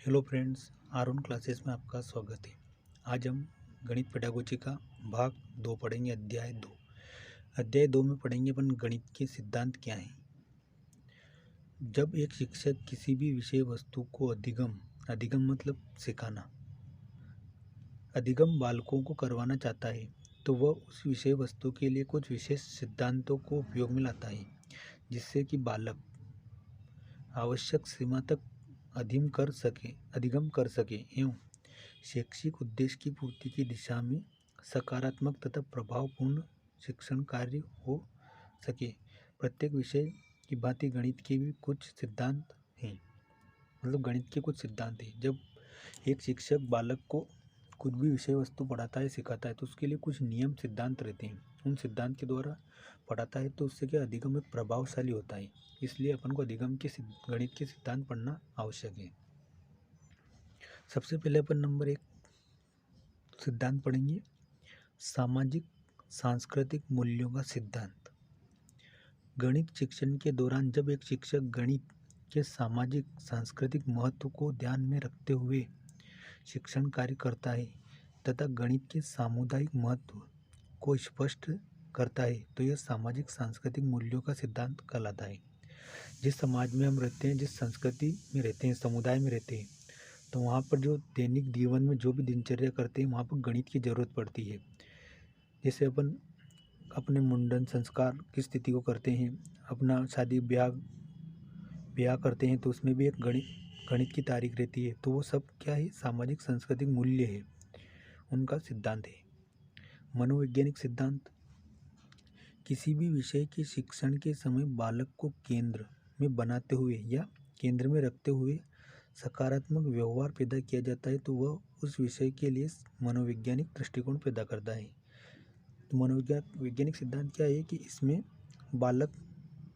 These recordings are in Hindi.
हेलो फ्रेंड्स, आर क्लासेस में आपका स्वागत है। आज हम गणित पेडागोजी का भाग 2 पढ़ेंगे। अध्याय 2 में पढ़ेंगे अपन गणित के सिद्धांत क्या हैं। जब एक शिक्षक किसी भी विषय वस्तु को अधिगम मतलब सिखाना, अधिगम बालकों को करवाना चाहता है तो वह उस विषय वस्तु के लिए कुछ विशेष सिद्धांतों को उपयोग में लाता है, जिससे कि बालक आवश्यक सीमा तक अधिगम कर सके एवं शैक्षिक उद्देश्य की पूर्ति की दिशा में सकारात्मक तथा प्रभावपूर्ण शिक्षण कार्य हो सके। प्रत्येक विषय की भांति गणित के भी कुछ सिद्धांत हैं, मतलब गणित के कुछ सिद्धांत हैं। जब एक शिक्षक बालक को कुछ भी विषय वस्तु पढ़ाता है, सिखाता है, तो उसके लिए कुछ नियम सिद्धांत रहते हैं। उन सिद्धांत के द्वारा पढ़ाता है तो उससे क्या अधिगम एक प्रभावशाली होता है। इसलिए अपन को अधिगम के गणित के सिद्धांत पढ़ना आवश्यक है। सबसे पहले अपन नंबर 1 सिद्धांत पढ़ेंगे, सामाजिक सांस्कृतिक मूल्यों का सिद्धांत। गणित शिक्षण के दौरान जब एक शिक्षक गणित के सामाजिक सांस्कृतिक महत्व को ध्यान में रखते हुए शिक्षण कार्य करता है तथा गणित के सामुदायिक महत्व को स्पष्ट करता है, तो यह सामाजिक सांस्कृतिक मूल्यों का सिद्धांत कहलाता है। जिस समाज में हम रहते हैं, जिस संस्कृति में रहते हैं, समुदाय में रहते हैं, तो वहाँ पर जो दैनिक जीवन में जो भी दिनचर्या करते हैं, वहाँ पर गणित की ज़रूरत पड़ती है। जैसे अपन अपने मुंडन संस्कार की स्थिति को करते हैं, अपना शादी ब्याह करते हैं, तो उसमें भी एक गणित की तारीख रहती है। तो वो सब क्या है, सामाजिक सांस्कृतिक मूल्य है, उनका सिद्धांत है। मनोवैज्ञानिक सिद्धांत, किसी भी विषय के शिक्षण के समय बालक को केंद्र में बनाते हुए या केंद्र में रखते हुए सकारात्मक व्यवहार पैदा किया जाता है, तो वह उस विषय के लिए मनोवैज्ञानिक दृष्टिकोण पैदा करता है। तो मनोवैज्ञानिक सिद्धांत क्या है कि इसमें बालक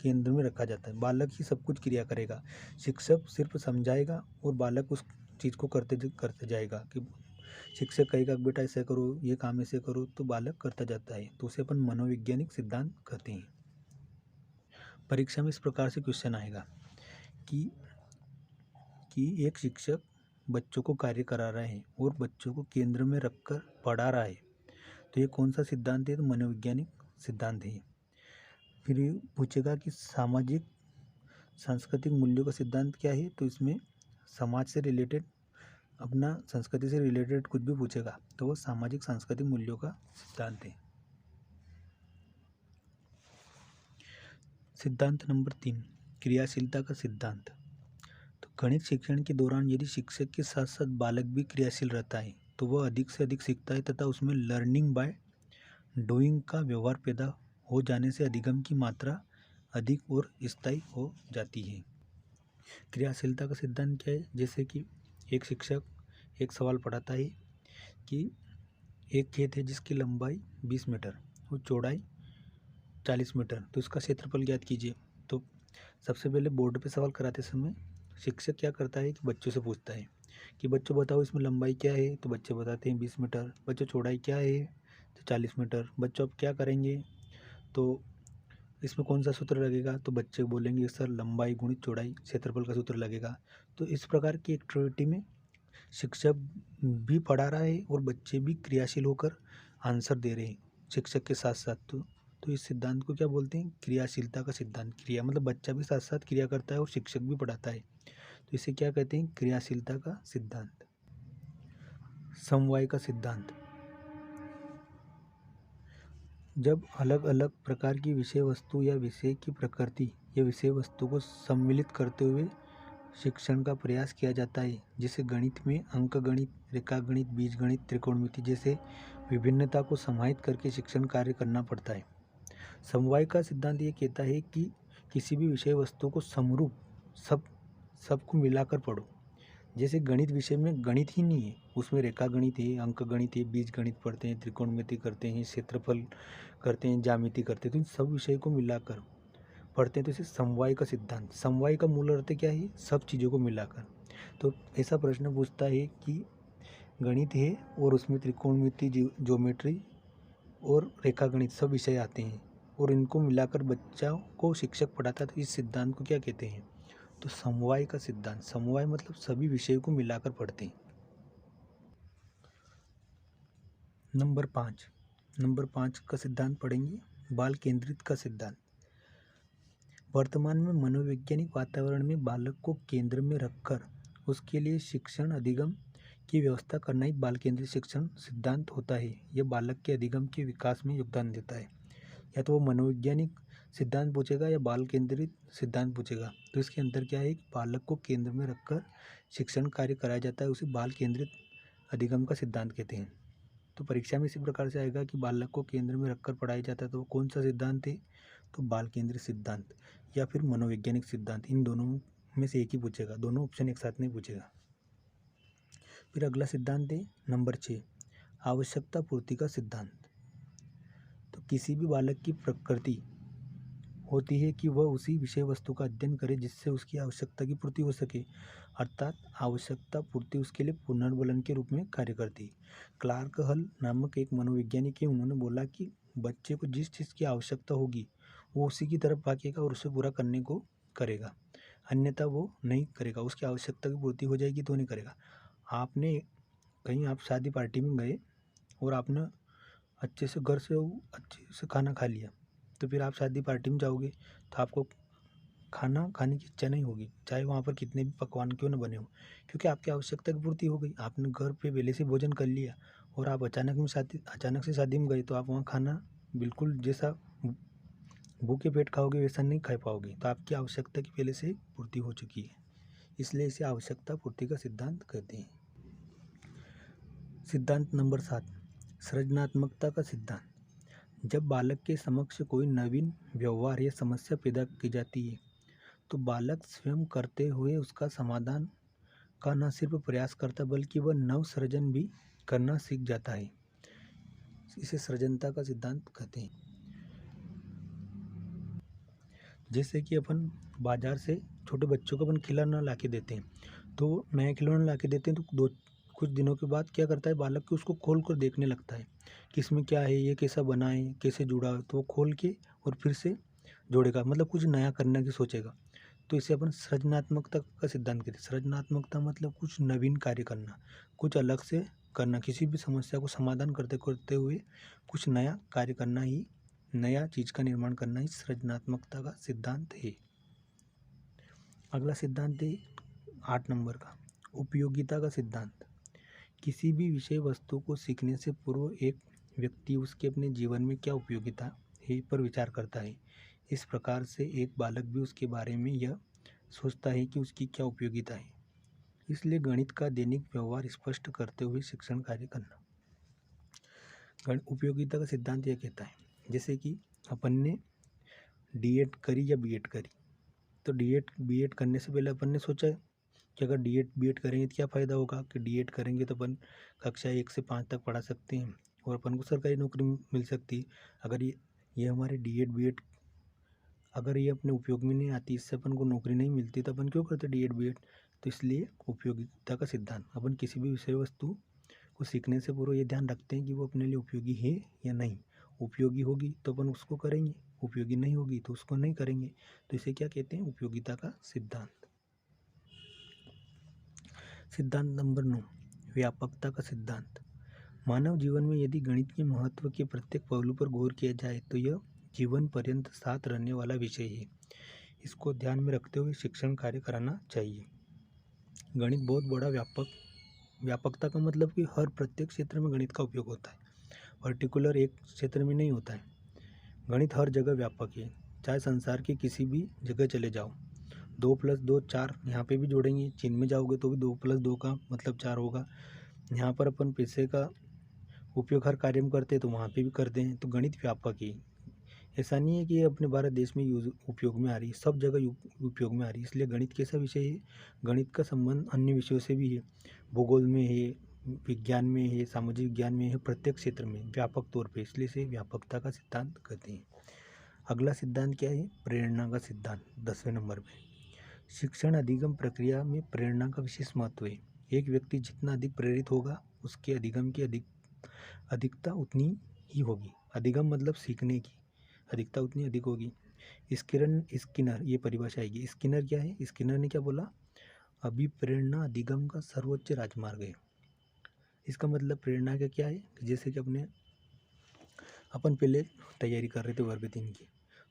केंद्र में रखा जाता है, बालक ही सब कुछ क्रिया करेगा। शिक्षक सिर्फ समझाएगा और बालक उस चीज़ को करते जाएगा कि शिक्षक कहेगा बेटा ऐसे करो, ये काम ऐसे करो, तो बालक करता जाता है। तो उसे अपन मनोवैज्ञानिक सिद्धांत कहते हैं। परीक्षा में इस प्रकार से क्वेश्चन आएगा कि एक शिक्षक बच्चों को कार्य करा रहा है और बच्चों को केंद्र में रखकर पढ़ा रहा है, तो ये कौन सा सिद्धांत है? तो मनोवैज्ञानिक सिद्धांत है। फिर ये पूछेगा कि सामाजिक सांस्कृतिक मूल्यों का सिद्धांत क्या है, तो इसमें समाज से रिलेटेड, अपना संस्कृति से रिलेटेड कुछ भी पूछेगा तो वो सामाजिक सांस्कृतिक मूल्यों का सिद्धांत है। सिद्धांत नंबर 3, क्रियाशीलता का सिद्धांत। तो गणित शिक्षण के दौरान यदि शिक्षक के साथ साथ बालक भी क्रियाशील रहता है तो वह अधिक से अधिक सीखता है तथा उसमें लर्निंग बाय डूइंग का व्यवहार पैदा हो जाने से अधिगम की मात्रा अधिक और स्थायी हो जाती है। क्रियाशीलता का सिद्धांत क्या है? जैसे कि एक शिक्षक एक सवाल पढ़ाता है कि एक खेत है जिसकी लंबाई 20 मीटर और चौड़ाई 40 मीटर, तो इसका क्षेत्रफल ज्ञात कीजिए। तो सबसे पहले बोर्ड पे सवाल कराते समय शिक्षक क्या करता है कि बच्चों से पूछता है कि बच्चों बताओ इसमें लंबाई क्या है, तो बच्चे बताते हैं 20 मीटर। बच्चों चौड़ाई क्या है, तो 40 मीटर। बच्चों अब क्या करेंगे, तो इसमें कौन सा सूत्र लगेगा, तो बच्चे बोलेंगे सर लंबाई गुणित चौड़ाई क्षेत्रफल का सूत्र लगेगा। तो इस प्रकार की एक्टिविटी में शिक्षक भी पढ़ा रहा है और बच्चे भी क्रियाशील होकर आंसर दे रहे हैं शिक्षक के साथ साथ। तो इस सिद्धांत को क्या बोलते हैं? क्रियाशीलता का सिद्धांत। क्रिया मतलब बच्चा भी साथ साथ क्रिया करता है और शिक्षक भी पढ़ाता है, तो इसे क्या कहते हैं? क्रियाशीलता का सिद्धांत। समवाय का सिद्धांत, जब अलग अलग प्रकार की विषय वस्तु या विषय की प्रकृति या विषय वस्तु को सम्मिलित करते हुए शिक्षण का प्रयास किया जाता है, जिसे गणित में अंकगणित, रेखागणित, बीजगणित, त्रिकोणमिति जैसे विभिन्नता को समाहित करके शिक्षण कार्य करना पड़ता है। समवाय का सिद्धांत ये कहता है कि किसी भी विषय वस्तु को समरूप सबको मिलाकर पढ़ो। जैसे गणित विषय में गणित ही नहीं है, उसमें रेखागणित है, अंकगणित है, बीजगणित पढ़ते हैं, त्रिकोणमिति करते हैं, क्षेत्रफल करते हैं, ज्यामिति करते हैं, तो इन सब विषय को मिलाकर पढ़ते हैं, तो इसे समवाय का सिद्धांत। समवाय का मूल अर्थ क्या है? सब चीज़ों को मिलाकर। तो ऐसा प्रश्न पूछता है कि गणित है और उसमें त्रिकोणमिति, ज्योमेट्री और रेखागणित सब विषय आते हैं और इनको मिलाकर बच्चों को शिक्षक पढ़ाता है, तो इस सिद्धांत को क्या कहते हैं? तो समवाय का सिद्धांत, समवाय मतलब सभी विषयों को मिलाकर पढ़ते हैं। नंबर 5 का सिद्धांत पढ़ेंगे, बाल केंद्रित का सिद्धांत। वर्तमान में मनोवैज्ञानिक वातावरण में बालक को केंद्र में रखकर उसके लिए शिक्षण अधिगम की व्यवस्था करना ही बाल केंद्रित शिक्षण सिद्धांत होता है। यह बालक के अधिगम के विकास में योगदान देता है। या तो वो मनोवैज्ञानिक सिद्धांत पूछेगा या बाल केंद्रित सिद्धांत पूछेगा, तो इसके अंदर क्या है, बालक को केंद्र में रखकर शिक्षण कार्य कराया जाता है, उसे बाल केंद्रित अधिगम का सिद्धांत कहते हैं। तो परीक्षा में इसी प्रकार से आएगा कि बालक को केंद्र में रखकर पढ़ाया जाता है, तो वो कौन सा सिद्धांत है, तो बाल केंद्रित सिद्धांत या फिर मनोवैज्ञानिक सिद्धांत, इन दोनों में से एक ही पूछेगा, दोनों ऑप्शन एक साथ नहीं पूछेगा। फिर अगला सिद्धांत है नंबर 6, आवश्यकता पूर्ति का सिद्धांत। तो किसी भी बालक की प्रकृति होती है कि वह उसी विषय वस्तु का अध्ययन करे जिससे उसकी आवश्यकता की पूर्ति हो सके, अर्थात आवश्यकता पूर्ति उसके लिए पुनर्बलन के रूप में कार्य करती है। क्लार्क हल नामक एक मनोवैज्ञानिक है, उन्होंने बोला कि बच्चे को जिस चीज़ की आवश्यकता होगी वो उसी की तरफ भागेगा और उसे पूरा करने को करेगा, अन्यथा वो नहीं करेगा। उसकी आवश्यकता की पूर्ति हो जाएगी तो नहीं करेगा। आपने कहीं आप शादी पार्टी में गए और आपने अच्छे से घर से अच्छे से खाना खा लिया, तो फिर आप शादी पार्टी में जाओगे तो आपको खाना खाने की इच्छा नहीं होगी, चाहे वहाँ पर कितने भी पकवान क्यों न बने हो, क्योंकि आपकी आवश्यकता की पूर्ति हो गई। आपने घर पे पहले से भोजन कर लिया और आप अचानक से शादी में गए, तो आप वहाँ खाना बिल्कुल जैसा भूखे पेट खाओगे वैसा नहीं खा पाओगे, तो आपकी आवश्यकता की पहले से पूर्ति हो चुकी है, इसलिए इसे आवश्यकता पूर्ति का सिद्धांत कहते हैं। सिद्धांत नंबर 7, सृजनात्मकता का सिद्धांत। जब बालक के समक्ष कोई नवीन व्यवहार या समस्या पैदा की जाती है तो बालक स्वयं करते हुए उसका समाधान का न सिर्फ प्रयास करता बल्कि वह नव सृजन भी करना सीख जाता है। इसे सृजनता का सिद्धांत कहते हैं। जैसे कि अपन बाजार से छोटे बच्चों को अपन खिलौना ला के देते हैं, तो नया खिलौना ला के देते हैं तो कुछ दिनों के बाद क्या करता है, बालक के उसको खोल कर देखने लगता है कि इसमें क्या है, ये कैसा बना है, कैसे जुड़ा है, तो वो खोल के और फिर से जोड़ेगा, मतलब कुछ नया करने की सोचेगा। तो इसे अपन सृजनात्मकता का सिद्धांत कहते हैं। सृजनात्मकता मतलब कुछ नवीन कार्य करना, कुछ अलग से करना, किसी भी समस्या को समाधान करते करते हुए कुछ नया कार्य करना ही, नया चीज़ का निर्माण करना ही सृजनात्मकता का सिद्धांत है। अगला सिद्धांत है 8 नंबर का, उपयोगिता का सिद्धांत। किसी भी विषय वस्तु को सीखने से पूर्व एक व्यक्ति उसके अपने जीवन में क्या उपयोगिता है पर विचार करता है। इस प्रकार से एक बालक भी उसके बारे में यह सोचता है कि उसकी क्या उपयोगिता है। इसलिए गणित का दैनिक व्यवहार स्पष्ट करते हुए शिक्षण कार्य करना। उपयोगिता का सिद्धांत यह कहता है, जैसे कि अपन ने डीएड करी या बीएड करी, तो डीएड बीएड करने से पहले अपन ने सोचा कि अगर डीएड बीएड करेंगे तो क्या फ़ायदा होगा, कि डीएड करेंगे तो अपन कक्षा 1 से 5 तक पढ़ा सकते हैं और अपन को सरकारी नौकरी मिल सकती है। अगर ये हमारे डीएड बीएड अगर ये अपने उपयोग में नहीं आती, इससे अपन को नौकरी नहीं मिलती, तो अपन क्यों करते डीएड बीएड। तो इसलिए उपयोगिता का सिद्धांत, अपन किसी भी विषय वस्तु को सीखने से पूर्व ये ध्यान रखते हैं कि वो अपने लिए उपयोगी है या नहीं। उपयोगी होगी तो अपन उसको करेंगे, उपयोगी नहीं होगी तो उसको नहीं करेंगे। तो इसे क्या कहते हैं, उपयोगिता का सिद्धांत। सिद्धांत नंबर 9, व्यापकता का सिद्धांत। मानव जीवन में यदि गणित के महत्व के प्रत्येक पहलू पर गौर किया जाए तो यह जीवन पर्यंत साथ रहने वाला विषय है। इसको ध्यान में रखते हुए शिक्षण कार्य कराना चाहिए। गणित बहुत बड़ा व्यापकता का मतलब कि हर प्रत्येक क्षेत्र में गणित का उपयोग होता है, पर्टिकुलर एक क्षेत्र में नहीं होता है। गणित हर जगह व्यापक है, चाहे संसार के किसी भी जगह चले जाओ। 2 + 2 4 यहाँ पे भी जोड़ेंगे, चीन में जाओगे तो भी 2 + 2 का मतलब 4 होगा। यहाँ पर अपन पैसे का उपयोग हर कार्य में करते हैं तो वहाँ पे भी करते हैं। तो गणित व्यापक है, ऐसा नहीं है कि ये अपने भारत देश में उपयोग में आ रही है, सब जगह उपयोग में आ रही है। इसलिए गणित कैसा विषय है, गणित का संबंध अन्य विषयों से भी है, भूगोल में है, विज्ञान में है, सामाजिक विज्ञान में है, प्रत्येक क्षेत्र में व्यापक तौर पे, इसलिए इसे व्यापकता का सिद्धांत कहते हैं। अगला सिद्धांत क्या है, प्रेरणा का सिद्धांत 10वें नंबर पे। शिक्षण अधिगम प्रक्रिया में प्रेरणा का विशेष महत्व है। एक व्यक्ति जितना अधिक प्रेरित होगा उसके अधिगम की अधिकता उतनी ही होगी। अधिगम मतलब सीखने की अधिकता उतनी अधिक होगी। स्किनर ये परिभाषा आएगी। स्किनर क्या है? स्किनर ने क्या बोला? अभिप्रेरणा अधिगम का सर्वोच्च राजमार्ग है। इसका मतलब प्रेरणा का क्या है कि जैसे कि अपन पहले तैयारी कर रहे थे वर्ग 3 की,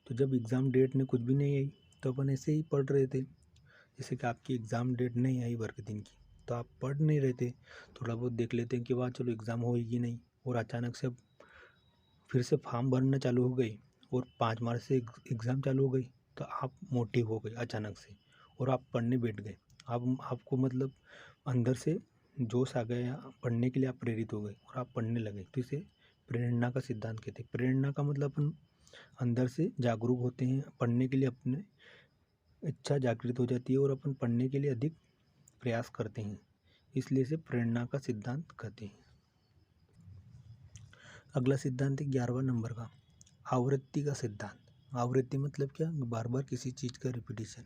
तो जब एग्ज़ाम डेट में कुछ भी नहीं आई तो अपन ऐसे ही पढ़ रहे थे। जैसे कि आपकी एग्ज़ाम डेट नहीं आई वर्ग 3 की, तो आप पढ़ नहीं रहे थे, थोड़ा बहुत देख लेते हैं कि वाह चलो एग्ज़ाम होगी नहीं, और अचानक से अब फिर से फॉर्म भरना चालू हो गई और 5 मार्च से एग्ज़ाम चालू हो गई, तो आप मोटिव हो गए अचानक से और आप पढ़ने बैठ गए। आप आपको मतलब अंदर से जोश आ गया, पढ़ने के लिए आप प्रेरित हो गए और आप पढ़ने लगे, तो इसे प्रेरणा का सिद्धांत कहते हैं। प्रेरणा का मतलब अपन अंदर से जागरूक होते हैं, पढ़ने के लिए अपने इच्छा जागृत हो जाती है और अपन पढ़ने के लिए अधिक प्रयास करते हैं, इसलिए इसे प्रेरणा का सिद्धांत कहते हैं। अगला सिद्धांत है 11वां नंबर का, आवृत्ति का सिद्धांत। आवृत्ति मतलब क्या? बार बार किसी चीज़ का रिपीटिशन।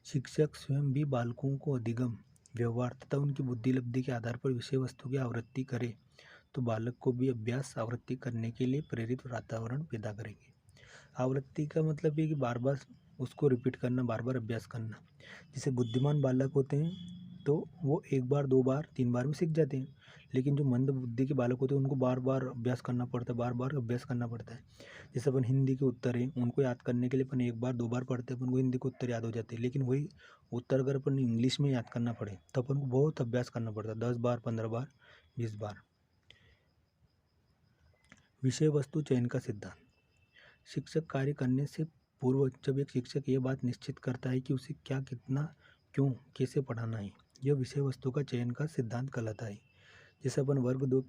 शिक्षक स्वयं भी बालकों को अधिगम, व्यवहार तथा उनकी बुद्धिलब्धि के आधार पर विषय वस्तु की आवृत्ति करे तो बालक को भी अभ्यास आवृत्ति करने के लिए प्रेरित वातावरण पैदा करेंगे। आवृत्ति का मतलब है कि बार बार उसको रिपीट करना, बार बार अभ्यास करना। जैसे बुद्धिमान बालक होते हैं तो वो 1 बार 2 बार 3 बार में सीख जाते हैं, लेकिन जो मंद बुद्धि के बालक होते हैं उनको बार बार अभ्यास करना पड़ता है, बार बार अभ्यास करना पड़ता है। जैसे अपन हिंदी के उत्तर हैं, उनको याद करने के लिए अपन 1 बार 2 बार पढ़ते हैं, अपन को हिंदी के उत्तर याद हो जाते हैं, लेकिन वही उत्तर अगर अपन इंग्लिश में याद करना पड़े तो अपन को बहुत अभ्यास करना पड़ता है, 10 बार 15 बार 20 बार। विषय वस्तु चयन का सिद्धांत। शिक्षक कार्य करने से पूर्व जब एक शिक्षक ये बात निश्चित करता है कि उसे क्या, कितना, क्यों, कैसे पढ़ाना है, यह विषय वस्तु का चयन का सिद्धांत कहलाता है। जैसे अपन वर्ग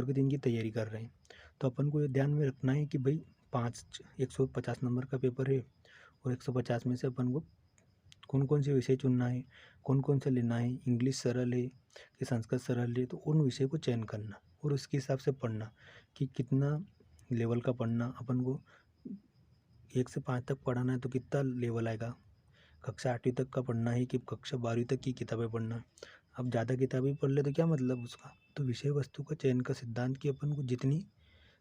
3 की तैयारी कर रहे हैं तो अपन को ये ध्यान में रखना है कि भाई 150 नंबर का पेपर है और 150 में से अपन को कौन कौन से विषय चुनना है, कौन कौन सा लेना है, इंग्लिश सरल है कि संस्कृत सरल है, तो उन विषय को चयन करना और उसके हिसाब से पढ़ना कि कितना लेवल का पढ़ना। अपन को 1 से 5 तक पढ़ाना है तो कितना लेवल आएगा, कक्षा 8वीं तक का पढ़ना है कि कक्षा 12वीं तक की किताबें पढ़ना। अब ज़्यादा किताबें पढ़ ले तो क्या मतलब उसका। तो विषय वस्तु का चयन का सिद्धांत कि अपन को जितनी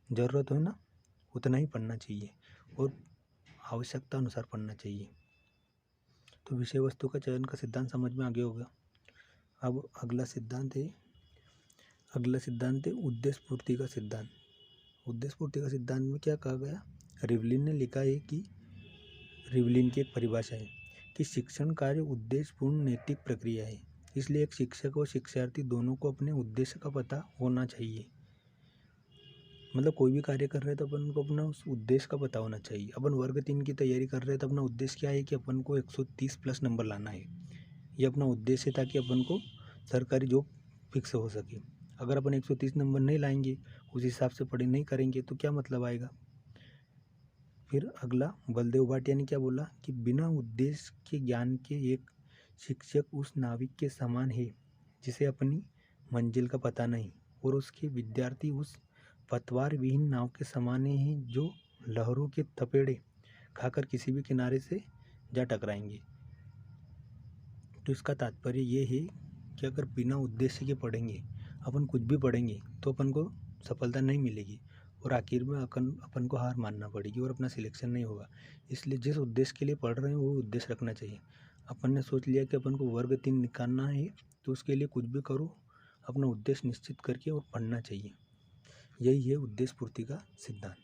ज़रूरत हो ना उतना ही पढ़ना चाहिए और आवश्यकता अनुसार पढ़ना चाहिए। तो विषय वस्तु का चयन का सिद्धांत समझ में आ गया होगा। अब अगला सिद्धांत है उद्देश्य पूर्ति का सिद्धांत। उद्देश्य पूर्ति का सिद्धांत में क्या कहा गया? रिवलिन ने लिखा है कि रिवलिन की एक परिभाषा है कि शिक्षण कार्य उद्देश्यपूर्ण नैतिक प्रक्रिया है, इसलिए एक शिक्षक और शिक्षार्थी दोनों को अपने उद्देश्य का पता होना चाहिए। मतलब कोई भी कार्य कर रहे हैं तो अपन को अपना उस उद्देश्य का पता होना चाहिए। अपन वर्ग 3 की तैयारी कर रहे हैं तो अपना उद्देश्य क्या है कि अपन को 130 प्लस नंबर लाना है, ये अपना उद्देश्य है ताकि अपन को सरकारी जॉब फिक्स हो सके। अगर अपन 130 नंबर नहीं लाएंगे, उस हिसाब से पढ़ाई नहीं करेंगे तो क्या मतलब आएगा। फिर अगला बलदेव भाटिया ने क्या बोला कि बिना उद्देश्य के ज्ञान के एक शिक्षक उस नाविक के समान है जिसे अपनी मंजिल का पता नहीं, और उसके विद्यार्थी उस पतवार विहीन नाव के समान हैं जो लहरों के थपेड़े खाकर किसी भी किनारे से जा टकराएंगे। तो इसका तात्पर्य ये है कि अगर बिना उद्देश्य के पढ़ेंगे, अपन कुछ भी पढ़ेंगे तो अपन को सफलता नहीं मिलेगी और आखिर में अपन को हार मानना पड़ेगी और अपना सिलेक्शन नहीं होगा। इसलिए जिस उद्देश्य के लिए पढ़ रहे हैं वो उद्देश्य रखना चाहिए। अपन ने सोच लिया कि अपन को वर्ग 3 निकालना है तो उसके लिए कुछ भी करो, अपना उद्देश्य निश्चित करके और पढ़ना चाहिए। यही है उद्देश्य पूर्ति का सिद्धांत।